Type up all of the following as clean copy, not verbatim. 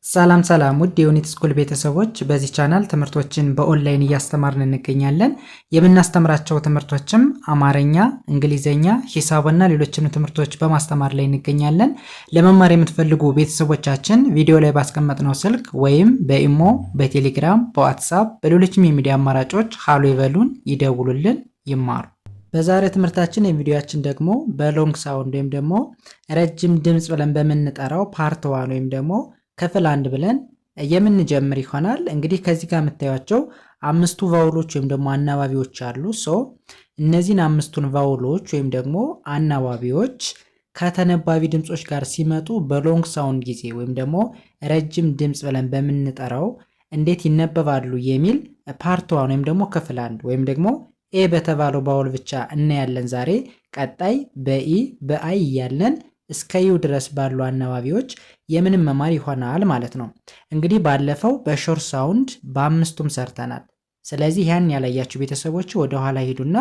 ሰላም ሰላም ውድ የዩኒት ስኩል ቤተሰቦች፣ በዚህ ቻናል ትምህርቶችን በኦንላይን እያስተማርን እንገኛለን። የምናስተምራቸው ትምህርቶችም አማርኛ፣ እንግሊዘኛ፣ ሂሳብና ሌሎችንም ትምህርቶች በማስተማር ላይ እንገኛለን። ለመማር የምትፈልጉ ቤተሰቦቻችን ቪዲዮ ላይ ባስቀመጥነው ስልክ ወይም በኢሞ፣ በቴሌግራም፣ በዋትሳፕ በሌሎችም የሚዲያ አማራጮች ሃሎ ይበሉን፣ ይደውሉልን፣ ይማሩ። በዛሬ ትምህርታችን የቪዲዮአችን ደግሞ በሎንግ ሳውንድ ወይም ደግሞ ረጅም ድምጽ ብለን በምንጠራው ፓርት 1 ወይም ደግሞ ክፍል 1 ብለን የምንጀምር ይሆናል። እንግዲህ ከዚህ ጋር የምታዩቸው አምስቱ ቫውሎች ወይም ደግሞ አናባቢዎች አሉ። እነዚህን አምስቱን ቫውሎች ወይም ደግሞ አናባቢዎች ከተነባቢ ድምጾች ጋር ሲመጡ በሎንግ ሳውንድ ጊዜ ወይም ደግሞ ረጅም ድምጽ ብለን በምንጠራው እንዴት ይነበባሉ የሚል ፓርት 1 ወይም ደግሞ ክፍል 1 ወይም ደግሞ ኤ በተባለው ቫውል ብቻ እናያለን ዛሬ። ቀጣይ በኢ በአይ እያለን እስከ ዩ ድረስ ባሉ አናባቢዎች የምንመማር ይሆናል ማለት ነው። እንግዲህ ባለፈው በሾርት ሳውንድ በአምስቱም ሰርተናል። ስለዚህ ያን ያላያችሁ ቤተሰቦች ወደ ኋላ ሄዱና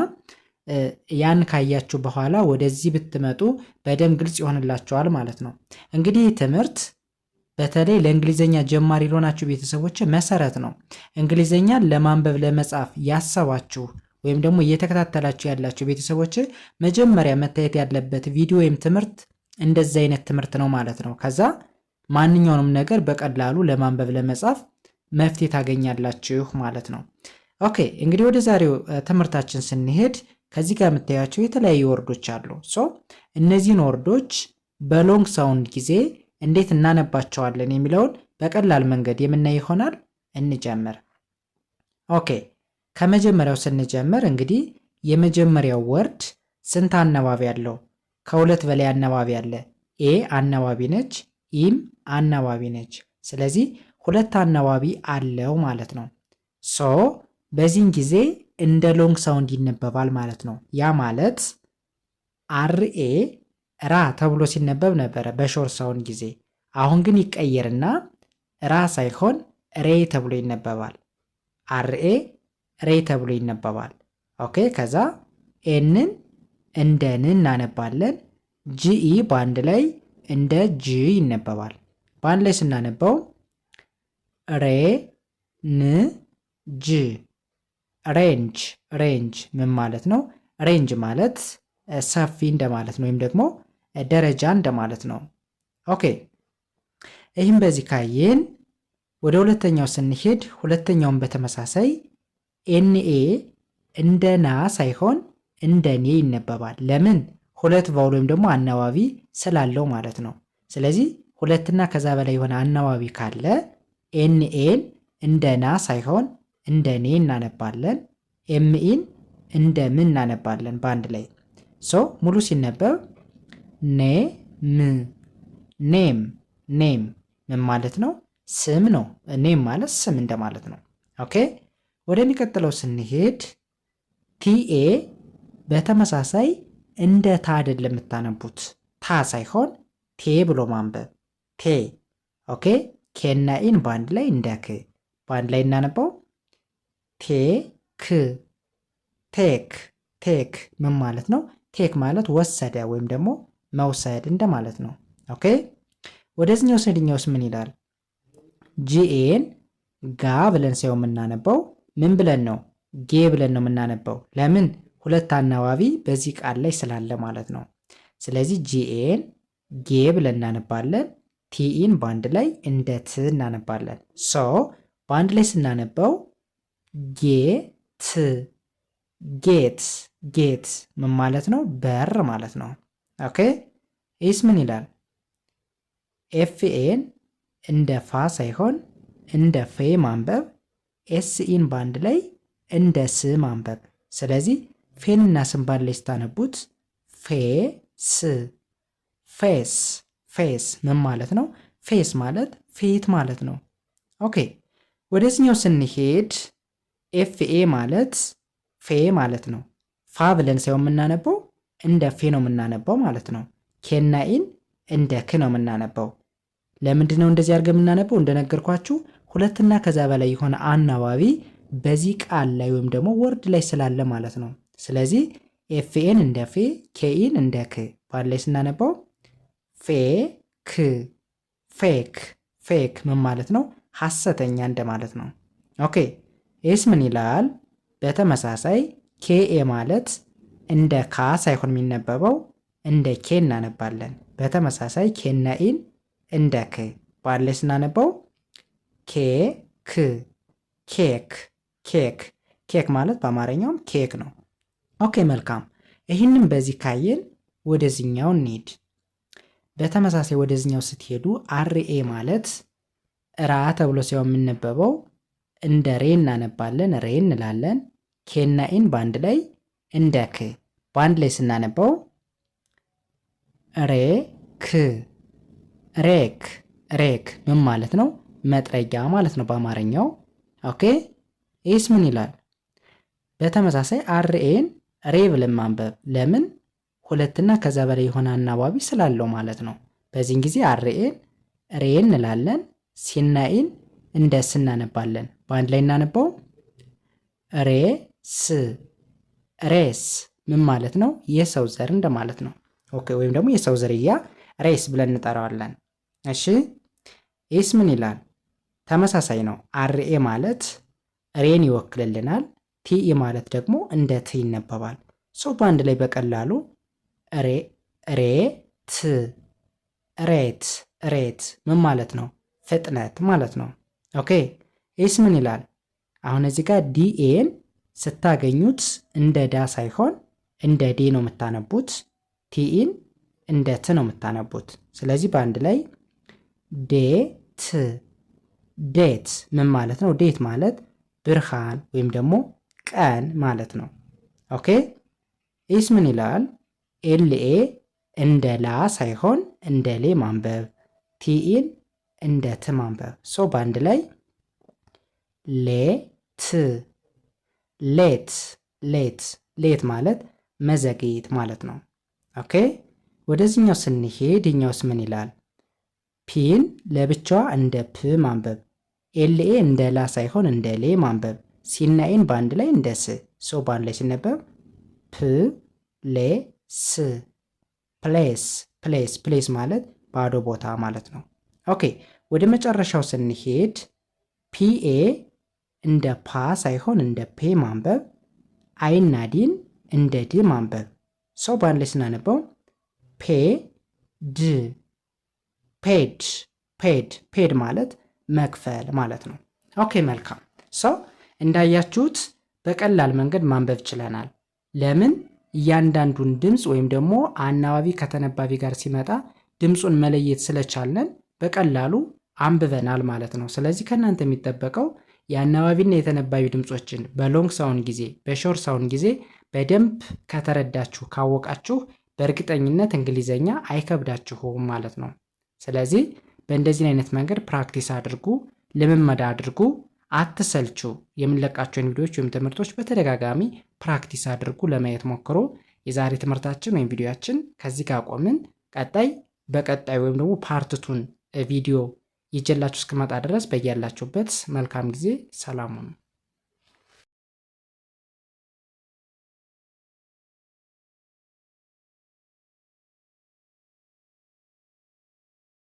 ያን ካያችሁ በኋላ ወደዚህ ብትመጡ በደንብ ግልጽ ይሆንላችኋል ማለት ነው። እንግዲህ ትምህርት በተለይ ለእንግሊዘኛ ጀማሪ ለሆናችሁ ቤተሰቦች መሰረት ነው። እንግሊዘኛን ለማንበብ ለመጻፍ ያሰባችሁ ወይም ደግሞ እየተከታተላችሁ ያላችሁ ቤተሰቦች መጀመሪያ መታየት ያለበት ቪዲዮ ወይም ትምህርት እንደዚህ አይነት ትምህርት ነው ማለት ነው። ከዛ ማንኛውንም ነገር በቀላሉ ለማንበብ ለመጻፍ መፍትሄ ታገኛላችሁ ማለት ነው። ኦኬ እንግዲህ ወደ ዛሬው ትምህርታችን ስንሄድ ከዚህ ጋር የምታያቸው የተለያዩ ወርዶች አሉ። እነዚህን ወርዶች በሎንግ ሳውንድ ጊዜ እንዴት እናነባቸዋለን የሚለውን በቀላል መንገድ የምናይ ይሆናል። እንጀምር። ኦኬ ከመጀመሪያው ስንጀምር እንግዲህ የመጀመሪያው ወርድ ስንት አናባቢ አለው? ከሁለት በላይ አናባቢ አለ። ኤ አናባቢ ነች፣ ኢም አናባቢ ነች። ስለዚህ ሁለት አናባቢ አለው ማለት ነው። በዚህን ጊዜ እንደ ሎንግ ሳውንድ ይነበባል ማለት ነው። ያ ማለት አርኤ ራ ተብሎ ሲነበብ ነበረ በሾርት ሳውንድ ጊዜ። አሁን ግን ይቀየርና ራ ሳይሆን ሬ ተብሎ ይነበባል። አርኤ ሬ ተብሎ ይነበባል። ኦኬ ከዛ ኤንን እንደ ን እናነባለን። ጂኢ በአንድ ላይ እንደ ጂ ይነበባል። በአንድ ላይ ስናነባው ሬ ን ጅ ሬንጅ። ሬንጅ ምን ማለት ነው? ሬንጅ ማለት ሰፊ እንደማለት ነው፣ ወይም ደግሞ ደረጃ እንደማለት ነው። ኦኬ ይህም በዚህ ካየን ወደ ሁለተኛው ስንሄድ ሁለተኛውን በተመሳሳይ ኤንኤ እንደ ና ሳይሆን እንደ ኔ ይነበባል። ለምን? ሁለት ቫውል ወይም ደግሞ አናባቢ ስላለው ማለት ነው። ስለዚህ ሁለትና ከዛ በላይ የሆነ አናባቢ ካለ ኤንኤን እንደ ና ሳይሆን እንደ ኔ እናነባለን። ኤምኢን እንደ ምን እናነባለን በአንድ ላይ። ሙሉ ሲነበብ ኔ ም ኔም። ኔም ምን ማለት ነው? ስም ነው። ኔም ማለት ስም እንደማለት ነው። ኦኬ ወደሚቀጥለው ስንሄድ ቲኤ በተመሳሳይ እንደ ታ አይደለም የምታነቡት። ታ ሳይሆን ቴ ብሎ ማንበብ ቴ። ኦኬ ኬና ኢን በአንድ ላይ እንደ ክ በአንድ ላይ እናነባው ቴ ክ ቴክ። ቴክ ምን ማለት ነው? ቴክ ማለት ወሰደ ወይም ደግሞ መውሰድ እንደማለት ነው። ኦኬ ወደዚህኛው ስንሄድኛውስ ምን ይላል? ጂኤን ጋ ብለን ሳይሆን የምናነባው ምን ብለን ነው? ጌ ብለን ነው የምናነባው። ለምን? ሁለት አናባቢ በዚህ ቃል ላይ ስላለ ማለት ነው። ስለዚህ ጂኤን ጌ ብለን እናነባለን። ቲኢን በአንድ ላይ እንደ ት እናነባለን። በአንድ ላይ ስናነባው ጌት ጌት ጌት ምን ማለት ነው? በር ማለት ነው። ኦኬ ይህስ ምን ይላል? ኤፍኤን እንደ ፋ ሳይሆን እንደ ፌ ማንበብ፣ ኤስኢን በአንድ ላይ እንደ ስ ማንበብ። ስለዚህ ፌንና ስን በአንድ ላይ ስታነቡት ፌስ ፌስ ፌስ ምን ማለት ነው? ፌስ ማለት ፊት ማለት ነው። ኦኬ ወደዚህኛው ስንሄድ ኤፍኤ ማለት ፌ ማለት ነው። ፋ ብለን ሳይሆን የምናነበው እንደ ፌ ነው የምናነበው ማለት ነው። ኬናኢን እንደ ክ ነው የምናነበው። ለምንድን ነው እንደዚህ አድርገን የምናነበው? እንደነገርኳችሁ ሁለትና ከዛ በላይ የሆነ አናባቢ በዚህ ቃል ላይ ወይም ደግሞ ወርድ ላይ ስላለ ማለት ነው። ስለዚህ ኤፍኤን እንደ ፌ፣ ኬኢን እንደ ክ በአንድ ላይ ስናነባው ፌክ ፌክ ፌክ ምን ማለት ነው? ሐሰተኛ እንደማለት ነው። ኦኬ ኤስ ምን ይላል? በተመሳሳይ ኬኤ ማለት እንደ ካ ሳይሆን የሚነበበው እንደ ኬ እናነባለን። በተመሳሳይ ኬና ኢን እንደ ክ ባለ ስናነበው ኬ ክ ኬክ ኬክ ኬክ ማለት በአማርኛውም ኬክ ነው። ኦኬ መልካም። ይህንም በዚህ ካየን ወደዚህኛው እንሂድ። በተመሳሳይ ወደዚህኛው ስትሄዱ አርኤ ማለት ራ ተብሎ ሲሆን የምንነበበው እንደ ሬ እናነባለን፣ ሬ እንላለን። ኬና ኢን በአንድ ላይ እንደ ክ በአንድ ላይ ስናነበው ሬ ክ ሬክ ሬክ ምን ማለት ነው? መጥረጊያ ማለት ነው በአማርኛው። ኦኬ ኤስ ምን ይላል? በተመሳሳይ አርኤን ሬ ብለን ማንበብ ለምን? ሁለትና ከዛ በላይ የሆነ አናባቢ ስላለው ማለት ነው። በዚህን ጊዜ አርኤን ሬ እንላለን፣ ሲናኢን እንደ ስ እናነባለን። በአንድ ላይ እናነበው ሬ ስ ሬስ ምን ማለት ነው? የሰው ዘር እንደማለት ነው። ኦኬ ወይም ደግሞ የሰው ዝርያ ሬስ ብለን እንጠራዋለን። እሺ ኤስ ምን ይላል? ተመሳሳይ ነው። አርኤ ማለት ሬን ይወክልልናል። ቲኢ ማለት ደግሞ እንደ ት ይነበባል። ሰው በአንድ ላይ በቀላሉ ሬ ት ሬት ሬት ምን ማለት ነው? ፍጥነት ማለት ነው። ኦኬ ኤስ ምን ይላል? አሁን እዚህ ጋር ዲኤን ስታገኙት እንደ ዳ ሳይሆን እንደ ዴ ነው የምታነቡት። ቲኢን እንደ ት ነው የምታነቡት። ስለዚህ በአንድ ላይ ዴት ዴት ምን ማለት ነው? ዴት ማለት ብርሃን ወይም ደግሞ ቀን ማለት ነው። ኦኬ ኤስ ምን ይላል? ኤልኤ እንደ ላ ሳይሆን እንደ ሌ ማንበብ፣ ቲኢን እንደ ት ማንበብ። ሶ በአንድ ላይ ሌት ሌት ሌት ሌት ማለት መዘግየት ማለት ነው። ኦኬ ወደዚህኛው ስንሄድ እኛውስ ምን ይላል? ፒን ለብቻዋ እንደ ፕ ማንበብ፣ ኤልኤ እንደ ላ ሳይሆን እንደ ሌ ማንበብ፣ ሲናኤን በአንድ ላይ እንደ ስ። ሶ በአንድ ላይ ሲነበብ ፕ ሌ ስ ፕሌስ ፕሌስ ፕሌስ ማለት ባዶ ቦታ ማለት ነው። ኦኬ ወደ መጨረሻው ስንሄድ ፒኤ እንደ ፓ ሳይሆን እንደ ፔ ማንበብ፣ አይና ዲን እንደ ድ ማንበብ። ሰው በአንድ ላይ ስናነበው ፔ ድ ፔድ ፔድ ፔድ ማለት መክፈል ማለት ነው። ኦኬ መልካም። ሰው እንዳያችሁት በቀላል መንገድ ማንበብ ችለናል። ለምን? እያንዳንዱን ድምፅ ወይም ደግሞ አናባቢ ከተነባቢ ጋር ሲመጣ ድምፁን መለየት ስለቻለን በቀላሉ አንብበናል ማለት ነው። ስለዚህ ከእናንተ የሚጠበቀው የአናባቢና የተነባቢ ድምፆችን በሎንግ ሳውንድ ጊዜ በሾርት ሳውንድ ጊዜ በደንብ ከተረዳችሁ ካወቃችሁ በእርግጠኝነት እንግሊዘኛ አይከብዳችሁም ማለት ነው። ስለዚህ በእንደዚህ አይነት መንገድ ፕራክቲስ አድርጉ፣ ልምምድ አድርጉ፣ አትሰልቹ። የምንለቃቸውን ቪዲዮዎች ወይም ትምህርቶች በተደጋጋሚ ፕራክቲስ አድርጉ፣ ለማየት ሞክሩ። የዛሬ ትምህርታችን ወይም ቪዲዮአችን ከዚህ ጋር ቆምን። በቀጣይ ወይም ደግሞ ፓርትቱን ቪዲዮ ይጀላችሁ እስክመጣ ድረስ በያላችሁበት መልካም ጊዜ፣ ሰላም ሁኑ።